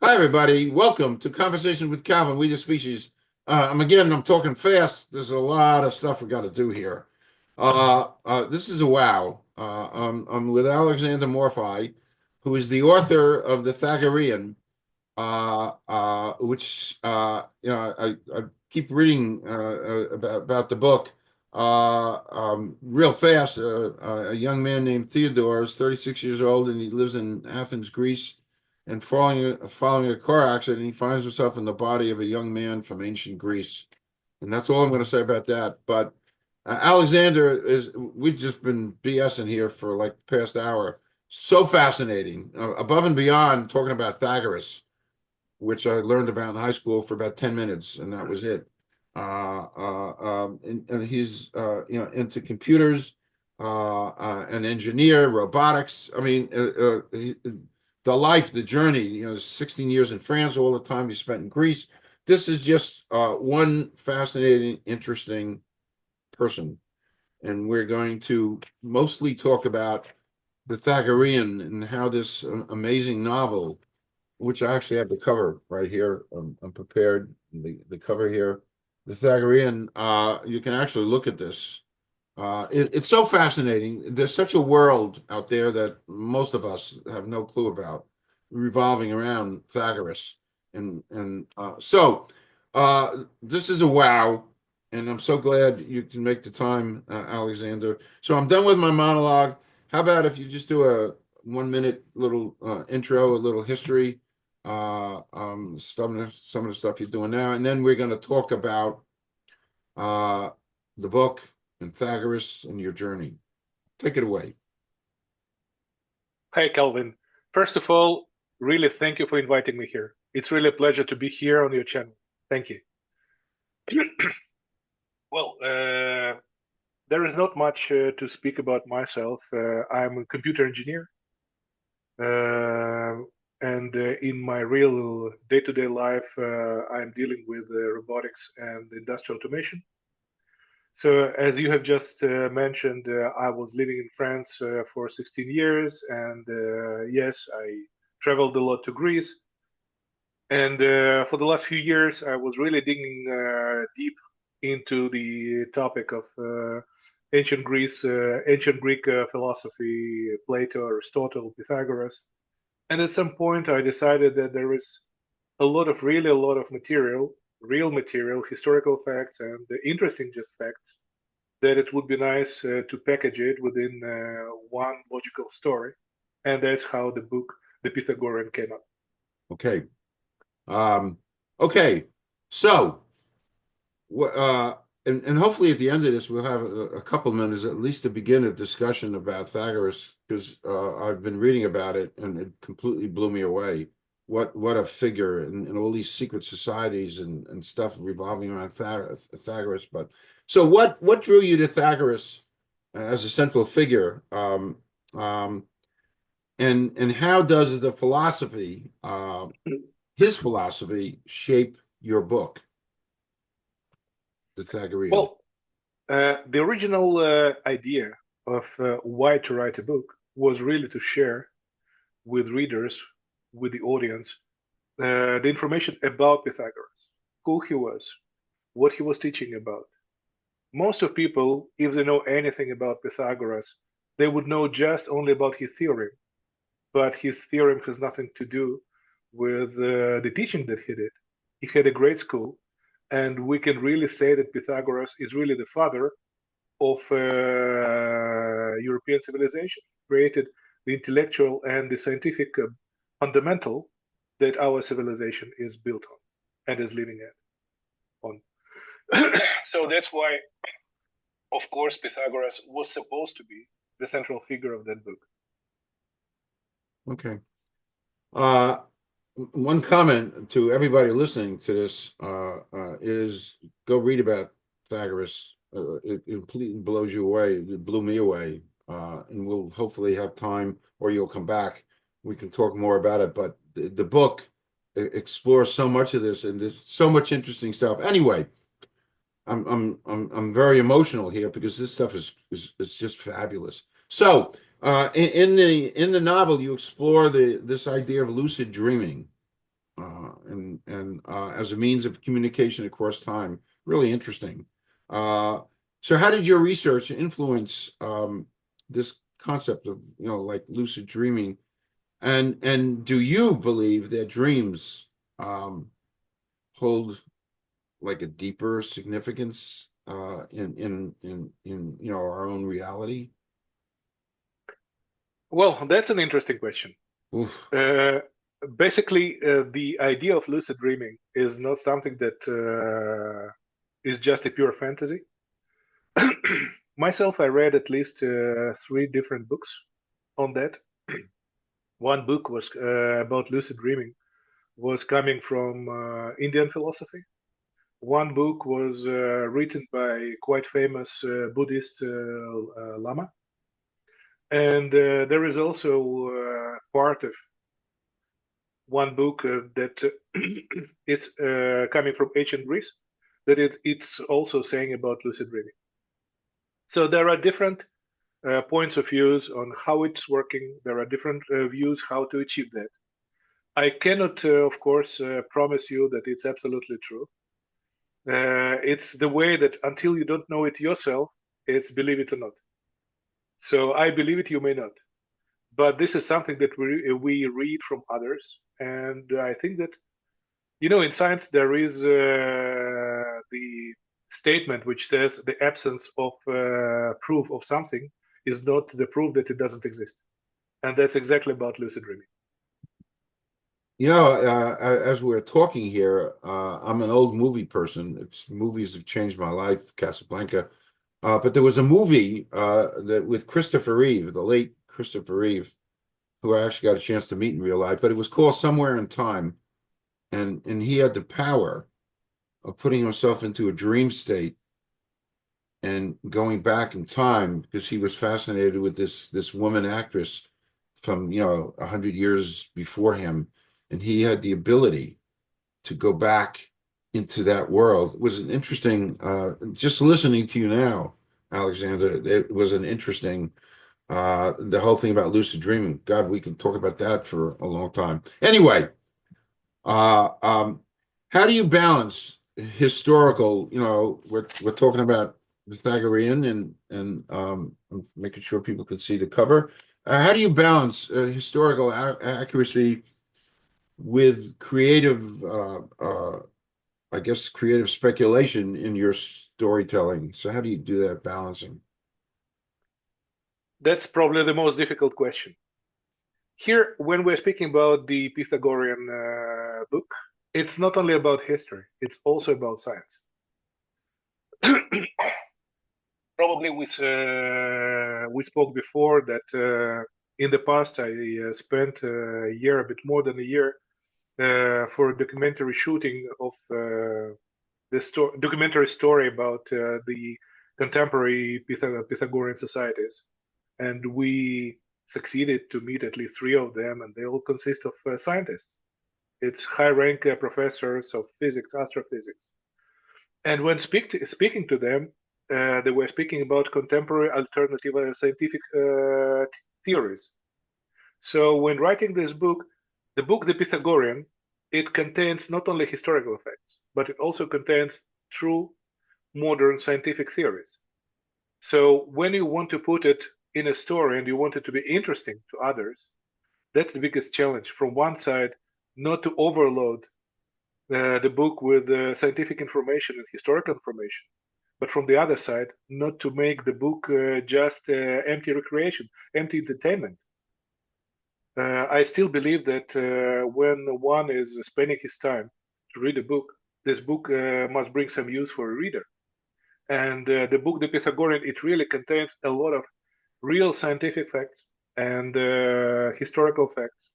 Hi, everybody. Welcome to Conversation with Calvin, We the Species. I'm talking fast. There's a lot of stuff we got to do here. This is a wow. I'm with Alexander Morpheigh, who is the author of the Pythagorean, which I keep reading about the book real fast. A young man named Theodore is 36 years old, and he lives in Athens, Greece. And following a car accident, he finds himself in the body of a young man from ancient Greece. And that's all I'm going to say about that. But we've just been BSing here for like the past hour. So fascinating. Above and beyond talking about Pythagoras, which I learned about in high school for about 10 minutes, and that was it. And he's into computers, an engineer, robotics. The journey. 16 years in France, all the time he spent in Greece. This is just one fascinating, interesting person, and we're going to mostly talk about the Pythagorean and how this amazing novel, which I actually have the cover right here. I'm prepared. The cover here, the Pythagorean. You can actually look at this. It's so fascinating. There's such a world out there that most of us have no clue about, revolving around Pythagoras, and this is a wow, and I'm so glad you can make the time, Alexander. So I'm done with my monologue. How about if you just do a 1 minute little intro, a little history, some of the stuff you're doing now, and then we're going to talk about the book and Pythagoras and your journey. Take it away. Hi, Calvin. First of all, really thank you for inviting me here. It's really a pleasure to be here on your channel. Thank you. Well, there is not much to speak about myself. I'm a computer engineer, and in my real day-to-day life, I'm dealing with robotics and industrial automation. So, as you have just mentioned, I was living in France for 16 years, and yes, I traveled a lot to Greece. And for the last few years, I was really digging deep into the topic of ancient Greece, ancient Greek philosophy, Plato, Aristotle, Pythagoras. And at some point, I decided that there is really a lot of material, real material, historical facts, and interesting just facts that it would be nice to package it within one logical story. And that's how the book, The Pythagorean, came up. Okay. Okay. So, and hopefully at the end of this, we'll have a couple minutes at least to begin a discussion about Pythagoras, because I've been reading about it and it completely blew me away. What a figure, and all these secret societies and stuff revolving around Pythagoras. But so what drew you to Pythagoras as a central figure? And how does the philosophy, his philosophy, shape your book, the Pythagorean? Well, the original idea of why to write a book was really to share with readers, with the audience, the information about Pythagoras, who he was, what he was teaching about. Most of people, if they know anything about Pythagoras, they would know just only about his theorem, but his theorem has nothing to do with the teaching that he did. He had a great school, and we can really say that Pythagoras is really the father of European civilization, created the intellectual and the scientific fundamental that our civilization is built on and is living on. So that's why, of course, Pythagoras was supposed to be the central figure of that book. Okay. One comment to everybody listening to this is go read about Pythagoras. It completely blows you away. It blew me away. And we'll hopefully have time, or you'll come back. We can talk more about it. But the book explores so much of this, and there's so much interesting stuff. Anyway, I'm very emotional here because this stuff is just fabulous. So in the novel, you explore this idea of lucid dreaming. as a means of communication across time. Really interesting. So how did your research influence this concept of, like lucid dreaming? And do you believe that dreams hold like a deeper significance in our own reality? Well, that's an interesting question. Oof. Uh, Basically, the idea of lucid dreaming is not something that is just a pure fantasy. Myself, I read at least three different books on that. One book was about lucid dreaming, was coming from Indian philosophy. One book was written by quite famous Buddhist Lama, and there is also part of one book that it's coming from ancient Greece, that it's also saying about lucid dreaming. So there are different points of views on how it's working. There are different views how to achieve that. I cannot, of course, promise you that it's absolutely true. It's the way that until you don't know it yourself, it's believe it or not. So I believe it, you may not. But this is something that we read from others. And I think that, in science, there is the statement which says the absence of proof of something is not the proof that it doesn't exist. And that's exactly about lucid dreaming. As we're talking here, I'm an old movie person. Movies have changed my life, Casablanca. But there was a movie that with Christopher Reeve, the late Christopher Reeve, who I actually got a chance to meet in real life, but it was called Somewhere in Time. And he had the power of putting himself into a dream state and going back in time because he was fascinated with this woman actress from 100 years before him, and he had the ability to go back into that world. It was an interesting. Just listening to you now, Alexander, it was an interesting. The whole thing about lucid dreaming. God, we can talk about that for a long time. Anyway, uh, um, how do you balance historical? We're talking about Pythagorean and I'm making sure people can see the cover. How do you balance historical accuracy with creative, I guess, creative speculation in your storytelling? So how do you do that balancing? That's probably the most difficult question. Here, when we're speaking about the Pythagorean book, it's not only about history, it's also about science. Probably we spoke before that in the past I spent a year, a bit more than a year, for a documentary shooting of the documentary story about the contemporary Pythagorean societies, and we succeeded to meet at least three of them, and they all consist of scientists. It's high-rank professors of physics, astrophysics. And when speaking to them, they were speaking about contemporary alternative scientific theories. So when writing this book, the book The Pythagorean, it contains not only historical facts, but it also contains true modern scientific theories. So when you want to put it in a story and you want it to be interesting to others, that's the biggest challenge. From one side, not to overload the book with scientific information and historical information, but from the other side, not to make the book just empty recreation, empty entertainment. I still believe that when one is spending his time to read a book, this book must bring some use for a reader. And the book, The Pythagorean, it really contains a lot of real scientific facts and historical facts,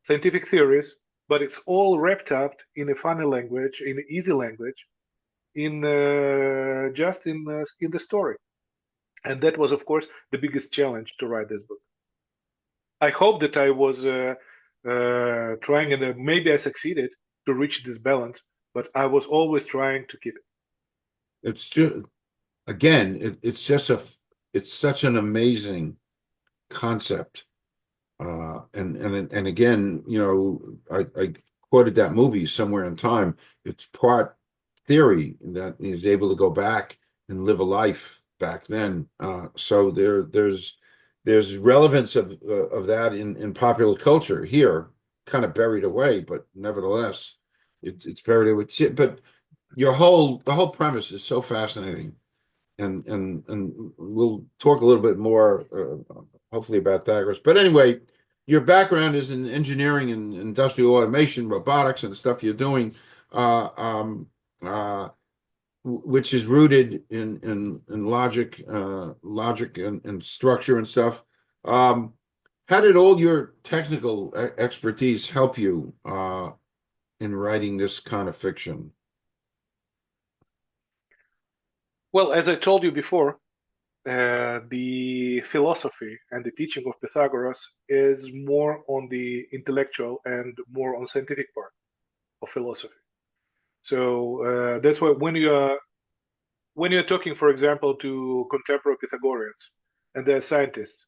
scientific theories, but it's all wrapped up in a funny language, in easy language, in just in the story. And that was, of course, the biggest challenge to write this book. I hope that I was trying, and maybe I succeeded to reach this balance, but I was always trying to keep it. It's just again, it's such an amazing concept. And again, I quoted that movie somewhere in time. It's part theory that he's able to go back and live a life back then. So there's relevance of that in popular culture here, kind of buried away, but nevertheless, it's buried away. But the whole premise is so fascinating, and we'll talk a little bit more, hopefully, about Pythagoras. But anyway, your background is in engineering and industrial automation, robotics, and the stuff you're doing, uh, um, uh, which is rooted in logic and structure and stuff. Um, how did all your technical expertise help you in writing this kind of fiction? Well, as I told you before, the philosophy and the teaching of Pythagoras is more on the intellectual and more on scientific part of philosophy. So that's why when you're talking, for example, to contemporary Pythagoreans and they're scientists,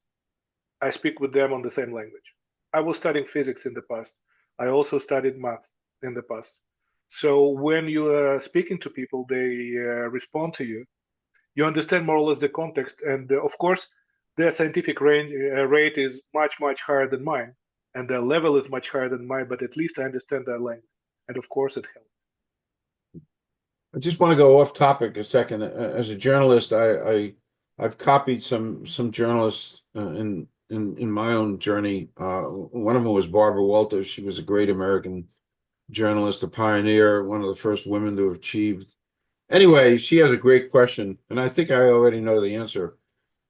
I speak with them on the same language. I was studying physics in the past. I also studied math in the past. So when you are speaking to people, they respond to you. You understand more or less the context, and of course, their scientific rate is much higher than mine, and their level is much higher than mine. But at least I understand their language, and of course, it helps. I just want to go off topic a second. As a journalist, I've copied some journalists in my own journey. One of them was Barbara Walters. She was a great American journalist, a pioneer, one of the first women to have achieved. Anyway, she has a great question, and I think I already know the answer.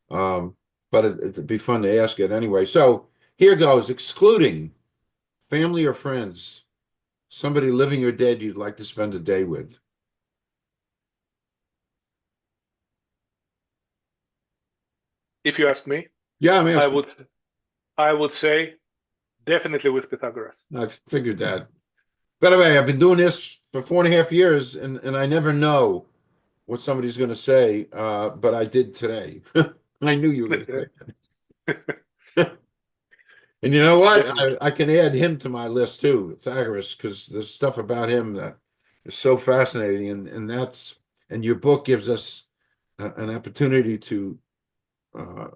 Um, but it'd be fun to ask it anyway. So here goes: excluding family or friends, somebody living or dead you'd like to spend a day with. If you ask me, Yeah, I'm I asking. would I would say definitely with Pythagoras. I figured that. By the way, I've been doing this for 4.5 years, and I never know what somebody's going to say, but I did today. I knew you were going to say that. And you know what? Definitely. I can add him to my list too, Pythagoras, because there's stuff about him that is so fascinating, and your book gives us an opportunity to uh,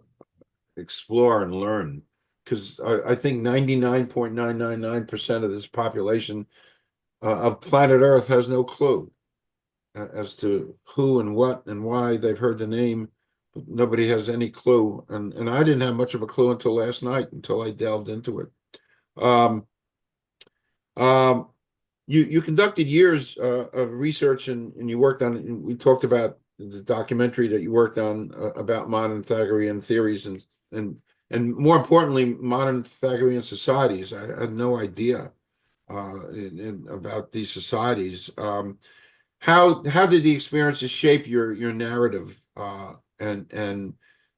explore and learn. Because I think 99.999% of this population of planet Earth has no clue as to who and what and why. They've heard the name, but nobody has any clue. And I didn't have much of a clue until last night, until I delved into it. Um, um, you conducted years of research, and you worked on, and we talked about the documentary that you worked on about modern Pythagorean theories and and more importantly, modern Pythagorean societies. I had no idea about these societies. How did the experiences shape your narrative and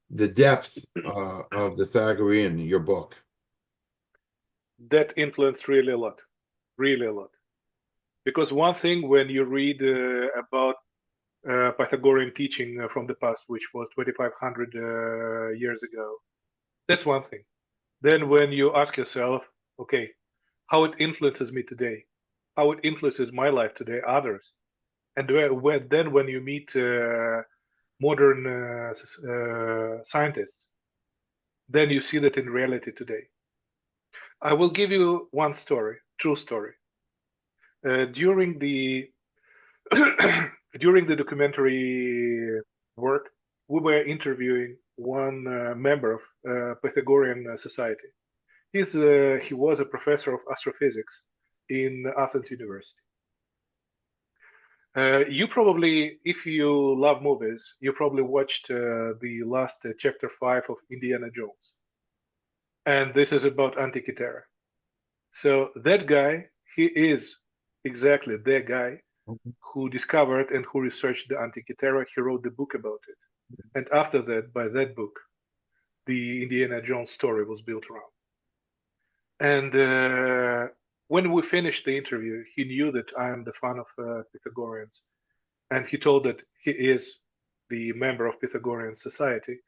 the depth of the Pythagorean, your book? That influenced really a lot. Because one thing when you read about Pythagorean teaching from the past, which was 2,500 years ago, that's one thing. Then when you ask yourself, okay, how it influences me today, how it influences my life today, others, and then when you meet modern scientists, then you see that in reality today. I will give you one story, true story. During the during the documentary work, we were interviewing one member of Pythagorean Society. He was a professor of astrophysics in Athens University. You probably, if you love movies, you probably watched the last chapter 5 of Indiana Jones. And this is about Antikythera. So that guy, he is exactly the guy who discovered and who researched the Antikythera. He wrote the book about it. And after that, by that book, the Indiana Jones story was built around. And when we finished the interview, he knew that I am the fan of Pythagoreans. And he told that he is the member of Pythagorean Society.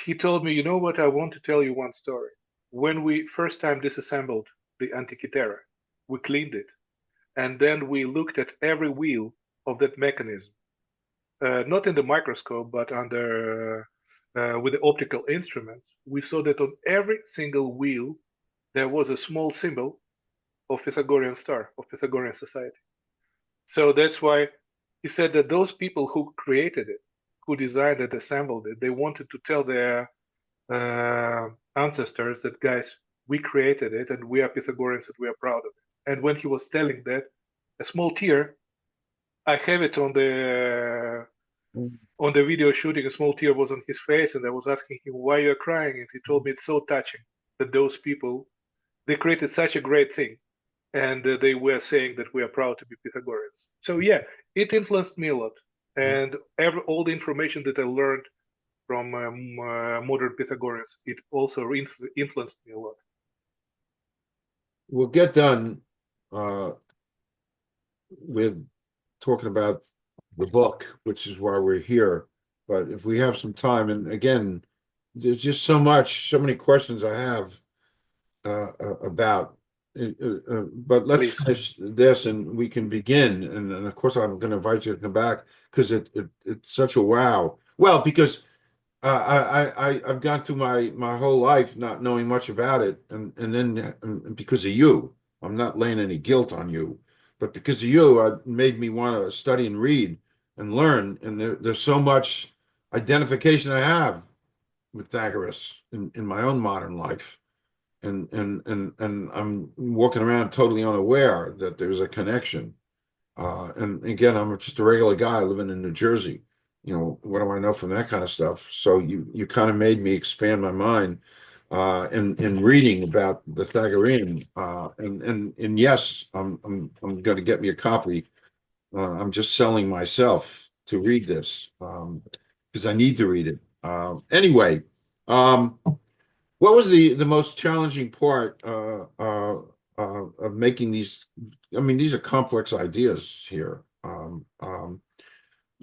He told me, you know what, I want to tell you one story. When we first time disassembled the Antikythera, we cleaned it, and then we looked at every wheel of that mechanism, not in the microscope, but under with the optical instruments. We saw that on every single wheel there was a small symbol of Pythagorean star, of Pythagorean society. So that's why he said that those people who created it, who designed it, assembled it, they wanted to tell their ancestors that, guys, we created it and we are Pythagoreans and we are proud of it. And when he was telling that, a small tear, I have it on the video shooting, a small tear was on his face, and I was asking him why you're crying, and he told me it's so touching that those people, they created such a great thing, and they were saying that we are proud to be Pythagoreans. So yeah, it influenced me a lot, and all the information that I learned from modern Pythagoreans, it also influenced me a lot. We'll get done with talking about the book, which is why we're here. But if we have some time, and again, there's just so many questions I have about. But let's Please. finish this, and we can begin. And of course, I'm going to invite you to come back because it's such a wow. Well, because I've gone through my whole life not knowing much about it, and then because of you, I'm not laying any guilt on you, but because of you, it made me want to study and read and learn. And there's so much identification I have with Pythagoras in my own modern life, and I'm walking around totally unaware that there's a connection. And again, I'm just a regular guy living in New Jersey. You know, what do I know from that kind of stuff? So you kind of made me expand my mind in reading about the Pythagorean. And yes, I'm going to get me a copy. I'm just selling myself to read this because I need to read it. Anyway, what was the most challenging part of making these? I mean, these are complex ideas here.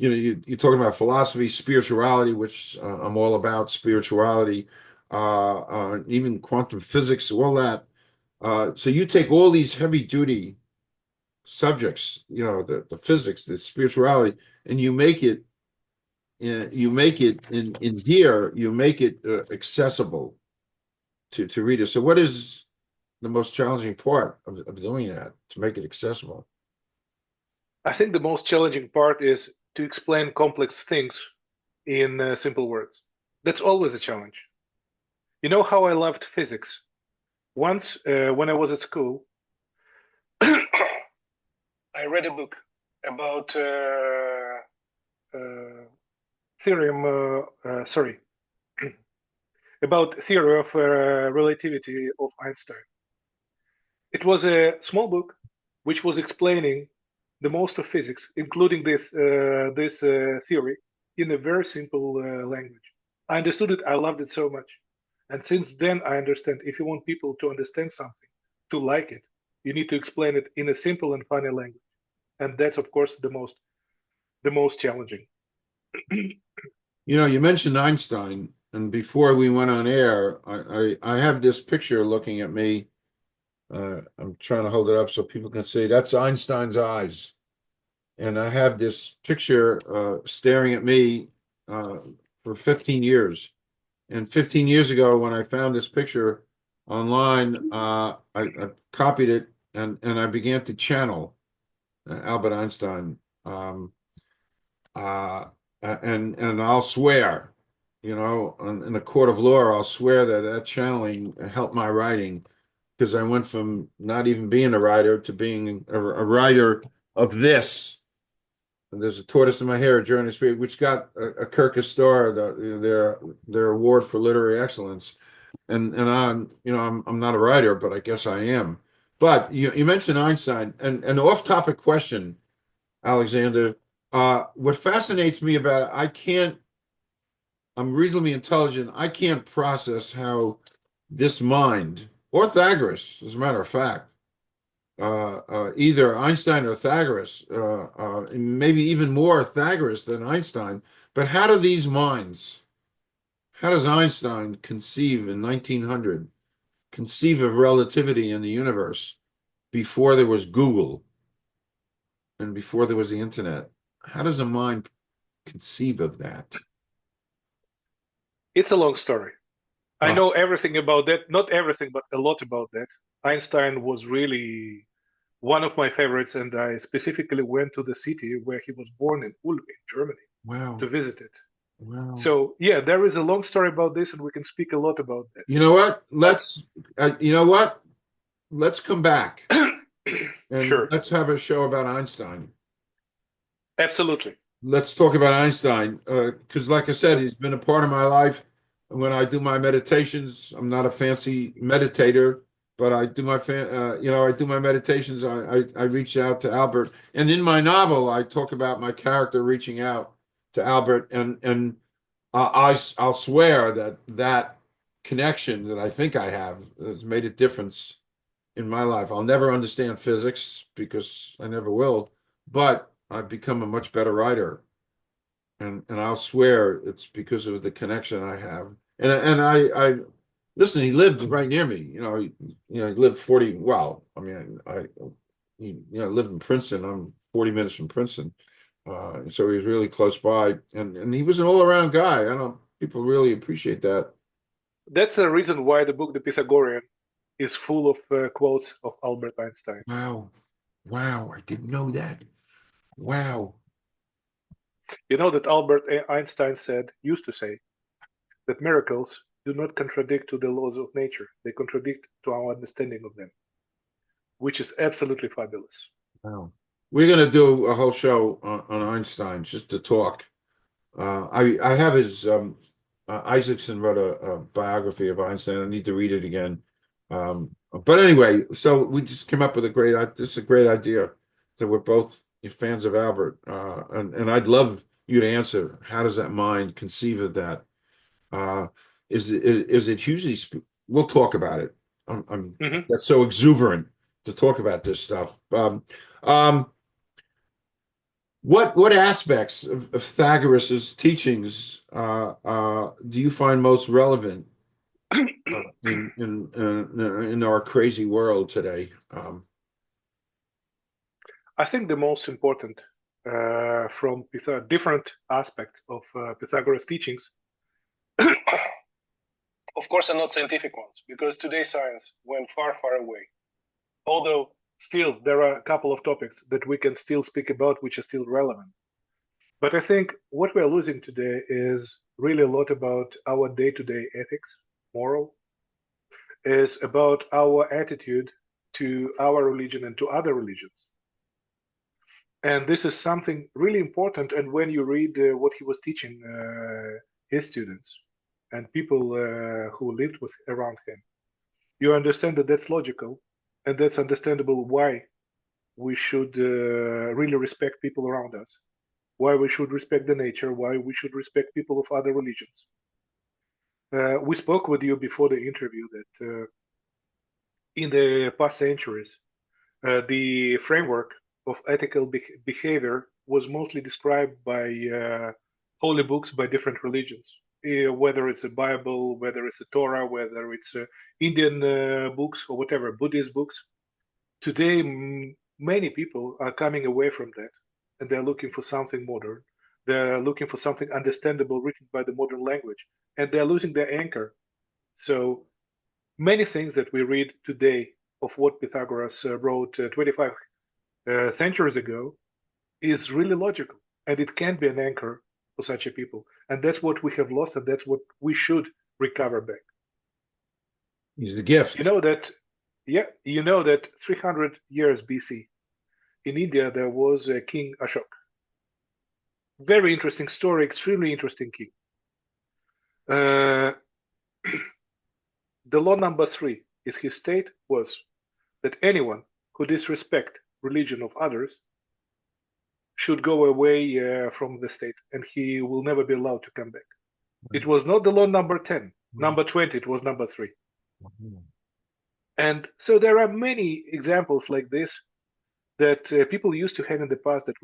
You know, you're talking about philosophy, spirituality, which I'm all about spirituality, even quantum physics, all that. So you take all these heavy duty subjects, you know, the physics, the spirituality, and you make it in here, you make it accessible to readers. So what is the most challenging part of doing that to make it accessible? I think the most challenging part is to explain complex things in simple words. That's always a challenge. You know how I loved physics? Once, when I was at school, I read a book about theorem, sorry, about theory of relativity of Einstein. It was a small book which was explaining the most of physics, including this theory, in a very simple language. I understood it. I loved it so much, and since then I understand. If you want people to understand something, to like it, you need to explain it in a simple and funny language, and that's of course the most challenging. You know, you mentioned Einstein, and before we went on air, I have this picture looking at me. I'm trying to hold it up so people can see. That's Einstein's eyes. And I have this picture staring at me for 15 years. And 15 years ago, when I found this picture online, I copied it and I began to channel Albert Einstein. And I'll swear, you know, in a court of law, I'll swear that that channeling helped my writing because I went from not even being a writer to being a writer of this. And there's a tortoise in my hair, a journey spirit, which got a Kirkus Star, their award for literary excellence. And I'm, you know, I'm not a writer, but I guess I am. But you mentioned Einstein, and an off-topic question, Alexander. What fascinates me about it, I'm reasonably intelligent. I can't process how this mind, or Pythagoras, as a matter of fact, either Einstein or Pythagoras, maybe even more Pythagoras than Einstein, but how do these minds, how does Einstein conceive in 1900, conceive of relativity in the universe? before there was Google and before there was the internet. How does a mind conceive of that? It's a long story. I Uh, know everything about that. Not everything, but a lot about that. Einstein was really one of my favorites, and I specifically went to the city where he was born in Ulm, in Germany, wow. to visit it. Wow. So, yeah, there is a long story about this, and we can speak a lot about You know what? that. You know what? Let's come back But and sure, let's have a show about Einstein. absolutely. Let's talk about Einstein, because, like I said, he's been a part of my life. When I do my meditations, I'm not a fancy meditator, but I do I do my meditations. I reach out to Albert, and in my novel, I talk about my character reaching out to Albert, and I'll swear that that connection that I think I have has made a difference in my life. I'll never understand physics because I never will, but I've become a much better writer. And I'll swear it's because of the connection I have. And I listen, he lived right near me. He lived 40, well, I mean, he lived in Princeton. I'm 40 minutes from Princeton. So he was really close by, and he was an all-around guy. I don't People really appreciate that. That's the reason why the book The Pythagorean is full of quotes of Albert Einstein. Wow. Wow, I didn't know that. Wow. You know that Albert Einstein used to say, that miracles do not contradict to the laws of nature, they contradict to our understanding of them, which is absolutely fabulous. Wow. We're gonna do a whole show on Einstein just to talk. I have his Isaacson wrote a biography of Einstein. I need to read it again. But anyway, so we just came up with this is a great idea that we're both fans of Albert. And I'd love you to answer. How does that mind conceive of that? Uh, is it hugely? We'll talk about it. Hmm. That's so exuberant to talk about this stuff. Um, what aspects of Pythagoras's teachings do you find most relevant in our crazy world today? I think the most important from different aspects of Pythagoras' teachings, of course, are not scientific ones, because today's science went far, far away. Although still there are a couple of topics that we can still speak about which are still relevant. But I think what we're losing today is really a lot about our day-to-day ethics, moral, is about our attitude to our religion and to other religions. And this is something really important. And when you read what he was teaching his students and people who lived around him, you understand that that's logical and that's understandable why we should really respect people around us, why we should respect the nature, why we should respect people of other religions. We spoke with you before the interview that in the past centuries, the framework of ethical behavior was mostly described by holy books by different religions, whether it's a Bible, whether it's a Torah, whether it's Indian books or whatever, Buddhist books. Today, many people are coming away from that and they're looking for something modern. They're looking for something understandable written by the modern language, and they're losing their anchor. So many things that we read today of what Pythagoras wrote 25 centuries ago is really logical, and it can be an anchor for such a people. And that's what we have lost, and that's what we should recover back. He's the You gift. know that, yeah, you know that 300 years BC in India there was a King Ashok. Very interesting story, extremely interesting king. Uh, the law number 3 is his state was that anyone who disrespect religion of others should go away from the state and he will never be allowed to come back. It was not the law number 10, number 20, it was number 3. And so there are many examples like this that people used to have in the past that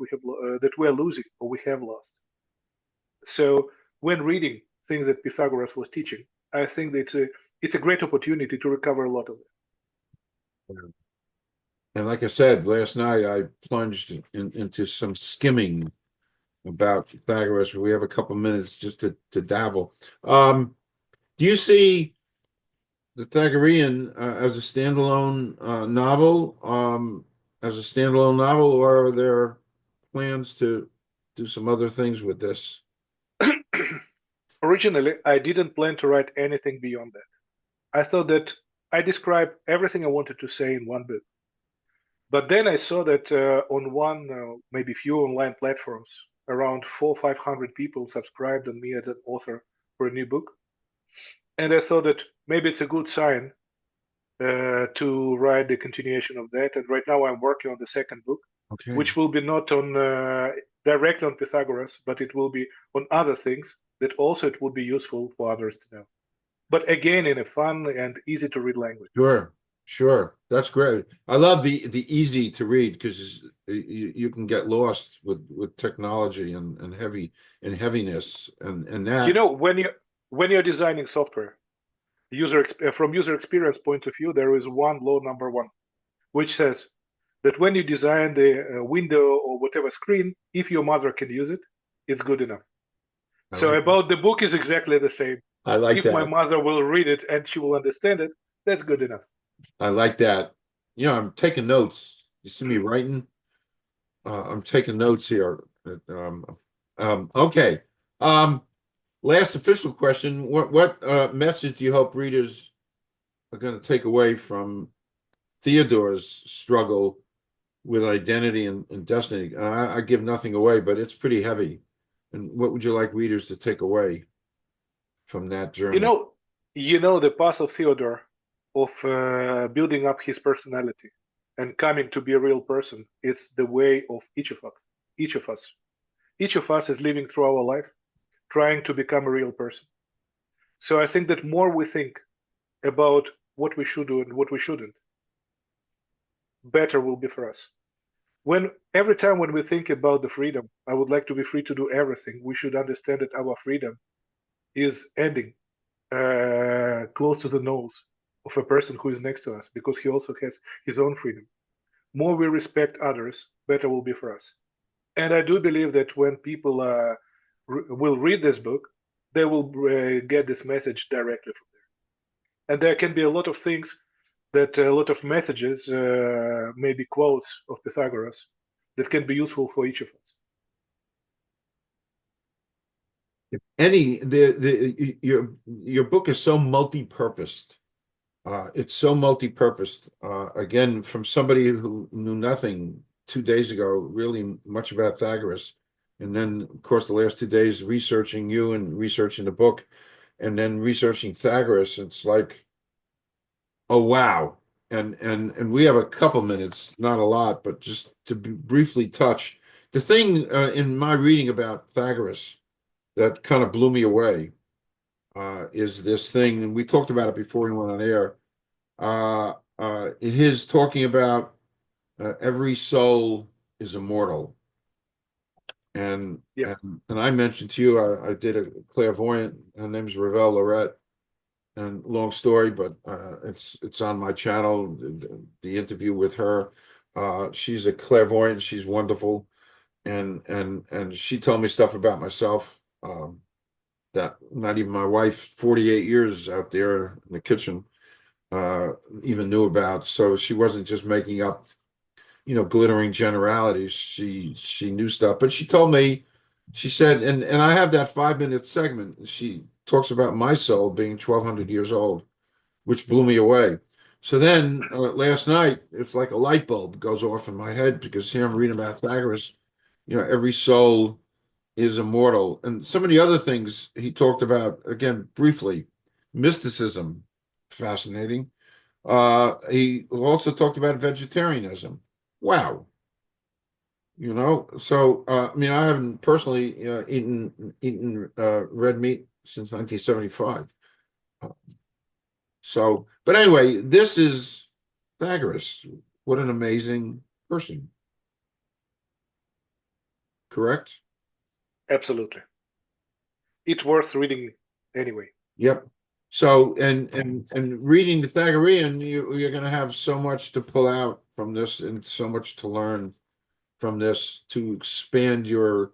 we are losing or we have lost. So when reading things that Pythagoras was teaching, I think that it's a great opportunity to recover a lot of it. And like I said, last night I plunged into some skimming about Pythagoras. We have a couple minutes just to dabble. Do you see the Pythagorean as a standalone novel, or are there plans to do some other things with this? Originally, I didn't plan to write anything beyond that. I thought that I described everything I wanted to say in one book. But then I saw that on one, maybe few online platforms, around 500 people subscribed on me as an author for a new book. And I thought that maybe it's a good sign to write the continuation of that. And right now I'm working on the second book, Okay. which will be not on directly on Pythagoras, but it will be on other things that also it would be useful for others to know. But again, in a fun and easy to read language. Sure, sure. That's great. I love the easy to read because you can get lost with technology and heaviness and You that. know, when you're designing software, from user experience point of view, there is one law number one, which says that when you design the window or whatever screen, if your mother can use it, it's good enough. I So like that. about the book is exactly the same. I like If my that. mother will read it and she will understand it, that's good enough. I like that. I'm taking notes. You see me writing? I'm taking notes here. Okay. Um, Last official question. What message do you hope readers are going to take away from Theodore's struggle with identity and destiny? I give nothing away, but it's pretty heavy. And what would you like readers to take away from that You journey? know, the path of Theodore of building up his personality and coming to be a real person. It's the way of each of us. Each of us. Each of us is living through our life trying to become a real person. So I think that more we think about what we should do and what we shouldn't, better will be for us. When every time when we think about the freedom, I would like to be free to do everything. We should understand that our freedom is ending close to the nose of a person who is next to us because he also has his own freedom. More we respect others, better will be for us. And I do believe that when people will read this book, they will get this message directly from there. And there can be a lot of things that a lot of messages, maybe quotes of Pythagoras, that can be useful for each of us. Your book is so multi-purposed. It's so multi-purposed. Again, from somebody who knew nothing 2 days ago, really much about Pythagoras, and then of course the last 2 days researching you and researching the book, and then researching Pythagoras. It's like, oh wow. And we have a couple minutes, not a lot, but just to briefly touch the thing in my reading about Pythagoras that kind of blew me away is this thing, and we talked about it before we went on air. His talking about every soul is immortal, and Yeah, and I mentioned to you I did a clairvoyant. Her name's Ravel Lorette, and long story, but it's on my channel. The interview with her. She's a clairvoyant. She's wonderful, and she told me stuff about myself. That not even my wife, 48 years out there in the kitchen, uh, even knew about. So she wasn't just making up, glittering generalities. She knew stuff. But she told me, she said, and I have that 5 minute segment. She talks about my soul being 1,200 years old, which blew me away. So then last night, it's like a light bulb goes off in my head because here I'm reading about Pythagoras. Every soul is immortal. And some of the other things he talked about, again, briefly, mysticism, fascinating. He also talked about vegetarianism. Wow. I mean, I haven't personally eaten red meat since 1975. Uh, but anyway, this is Pythagoras. What an amazing person, correct? absolutely. It's worth reading anyway. Yep. So and reading the Pythagorean, you're going to have so much to pull out from this and so much to learn from this to expand your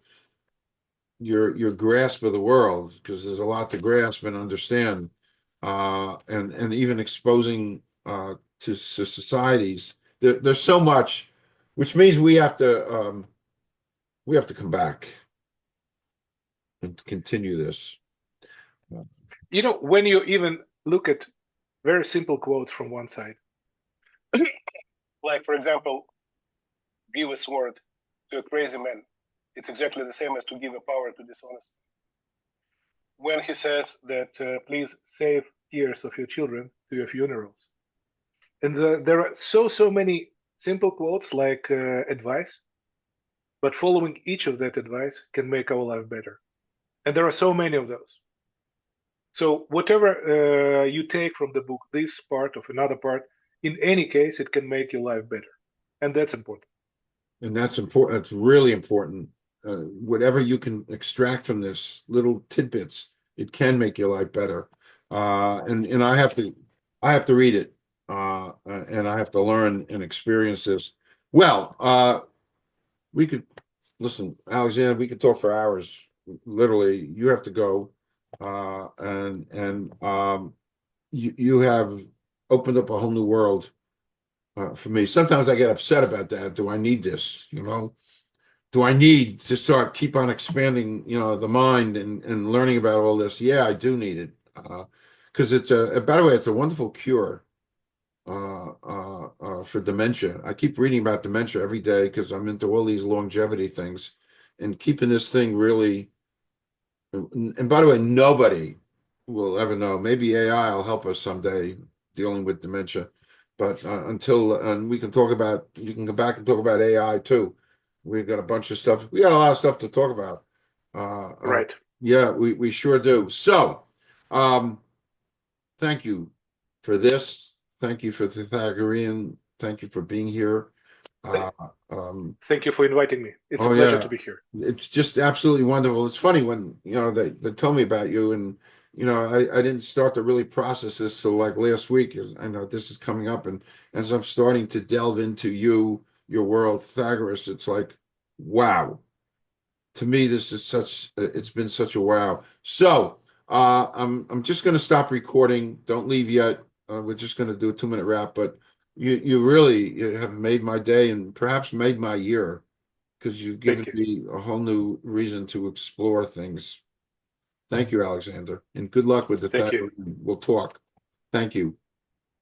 grasp of the world, because there's a lot to grasp and understand, and even exposing to societies. There's so much, which means we have to come back and continue this. You know, when you even look at very simple quotes from one side, like for example, give a sword to a crazy man, it's exactly the same as to give a power to dishonest. When he says that please save tears of your children to your funerals, and there are so many simple quotes like advice, but following each of that advice can make our life better, and there are so many of those. So whatever you take from the book, this part of another part, in any case, it can make your life better, and that's important. And that's important. It's really important. Whatever you can extract from this, little tidbits, it can make your life better. And I have to read it, and I have to learn and experience this. Well, we could listen, Alexander. We could talk for hours. Literally, you have to go, and you have opened up a whole new world for me. Sometimes I get upset about that. Do I need this? Do I need to keep on expanding, the mind and learning about all this? Yeah, I do need it. Because by the way, it's a wonderful cure for dementia. I keep reading about dementia every day because I'm into all these longevity things, and keeping this thing really. And by the way, nobody will ever know. Maybe AI will help us someday dealing with dementia. But until and we can talk about, you can come back and talk about AI too. We've got a bunch of stuff. We got a lot of stuff to talk about. Right. Yeah, we sure do. So, thank you for this. Thank you for the Pythagorean. Thank you for being here. Uh, um, Thank you for inviting me. It's a oh pleasure yeah, to be here. it's just absolutely wonderful. It's funny when they tell me about you, and I didn't start to really process this till like last week. 'Cause I know this is coming up, and as I'm starting to delve into your world, Pythagoras, it's like, wow. To me, this is it's been such a wow. So I'm just going to stop recording. Don't leave yet. We're just going to do a 2-minute wrap, but you really have made my day and perhaps made my year, because you've given Thank you. me a whole new reason to explore things. Thank you, Alexander, and good luck with the Thank thing. you. We'll talk. Thank you.